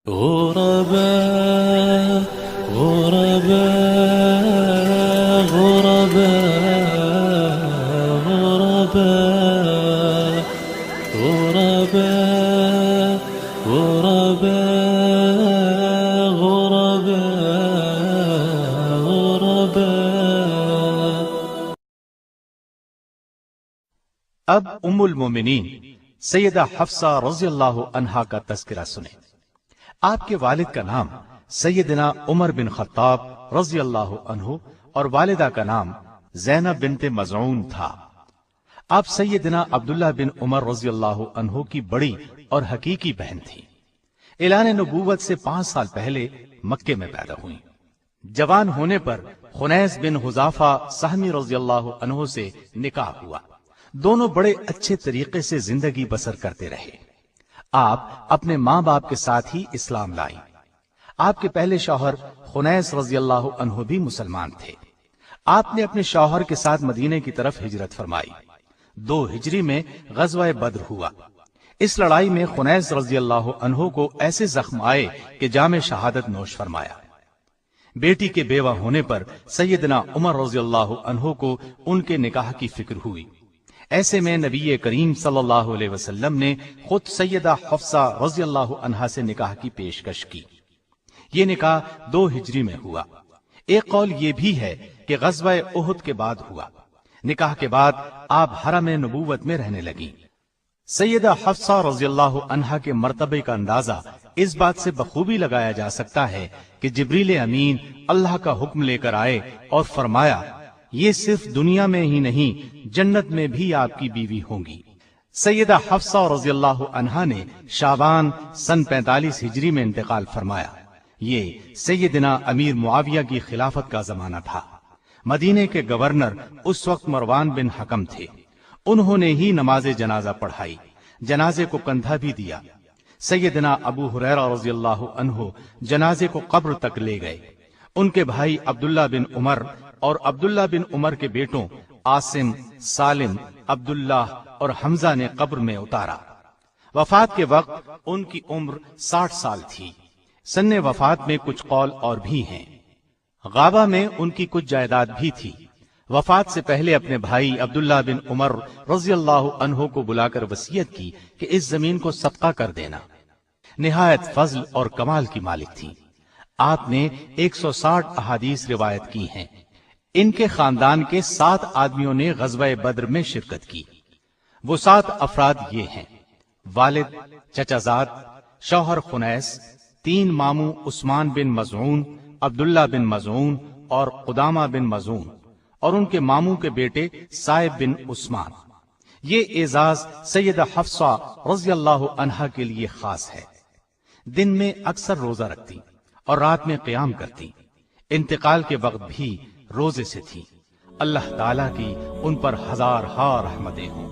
غرباء غرباء غرباء غرباء غرباء غرباء غرباء غرباء. اب ام المومنین سیدہ حفصہ رضی اللہ عنہا کا تذکرہ سنیں. آپ کے والد کا نام سیدنا عمر بن خطاب رضی اللہ عنہ اور والدہ کا نام زینب بنت مزعون تھا. آپ سیدنا عبداللہ بن عمر رضی اللہ عنہ کی بڑی اور حقیقی بہن تھی. اعلان نبوت سے 5 سال پہلے مکے میں پیدا ہوئی. جوان ہونے پر خنیس بن حذافہ سہمی رضی اللہ عنہ سے نکاح ہوا. دونوں بڑے اچھے طریقے سے زندگی بسر کرتے رہے. آپ اپنے ماں باپ کے ساتھ ہی اسلام لائیں. آپ کے پہلے شوہر خنیس رضی اللہ عنہ بھی مسلمان تھے. آپ نے اپنے شوہر کے ساتھ مدینے کی طرف ہجرت فرمائی. 2 ہجری میں غزوہ بدر ہوا. اس لڑائی میں خنیس رضی اللہ عنہ کو ایسے زخم آئے کہ جام شہادت نوش فرمایا. بیٹی کے بیوہ ہونے پر سیدنا عمر رضی اللہ عنہ کو ان کے نکاح کی فکر ہوئی. ایسے میں نبی کریم صلی اللہ علیہ وسلم نے خود سیدہ حفصہ رضی اللہ عنہا سے نکاح کی پیشکش کی. یہ نکاح 2 ہجری میں ہوا. ایک قول یہ بھی ہے کہ غزوہ احد کے بعد ہوا. نکاح کے بعد آپ حرم نبوت میں رہنے لگیں. سیدہ حفصہ رضی اللہ عنہا کے مرتبے کا اندازہ اس بات سے بخوبی لگایا جا سکتا ہے کہ جبریل امین اللہ کا حکم لے کر آئے اور فرمایا یہ صرف دنیا میں ہی نہیں جنت میں بھی آپ کی بیوی ہوں گی. سیدہ حفصہ رضی اللہ عنہا نے شعبان سن 45 ہجری میں انتقال فرمایا. یہ سیدنا امیر معاویہ کی خلافت کا زمانہ تھا. مدینے کے گورنر اس وقت مروان بن حکم تھے. انہوں نے ہی نماز جنازہ پڑھائی. جنازے کو کندھا بھی دیا. سیدنا ابو ہریرہ رضی اللہ عنہ جنازے کو قبر تک لے گئے. ان کے بھائی عبداللہ بن عمر اور عبداللہ بن عمر کے بیٹوں عاصم، سالم، عبداللہ اور حمزہ نے قبر میں اتارا. وفات کے وقت ان کی عمر 60 سال تھی. سن وفات میں کچھ قول اور بھی ہیں. غابہ میں ان کی کچھ جائیداد بھی تھی. وفات سے پہلے اپنے بھائی عبداللہ بن عمر رضی اللہ عنہ کو بلا کر وصیت کی کہ اس زمین کو صدقہ کر دینا. نہایت فضل اور کمال کی مالک تھی. آپ نے 160 احادیث روایت کی ہیں. ان کے خاندان کے 7 آدمیوں نے غزوہ بدر میں شرکت کی. وہ 7 افراد یہ ہیں: والد چچا زاد، شوہر خنیس، 3 ماموں عثمان بن مزعون، عبداللہ بن مزعون اور قدامہ بن مزعون، اور ان کے ماموں کے بیٹے صائب بن عثمان. یہ اعزاز سیدہ حفصہ رضی اللہ عنہا کے لیے خاص ہے. دن میں اکثر روزہ رکھتی اور رات میں قیام کرتی. انتقال کے وقت بھی روزے سے تھی. اللہ تعالیٰ کی ان پر ہزار رحمتیں ہوں.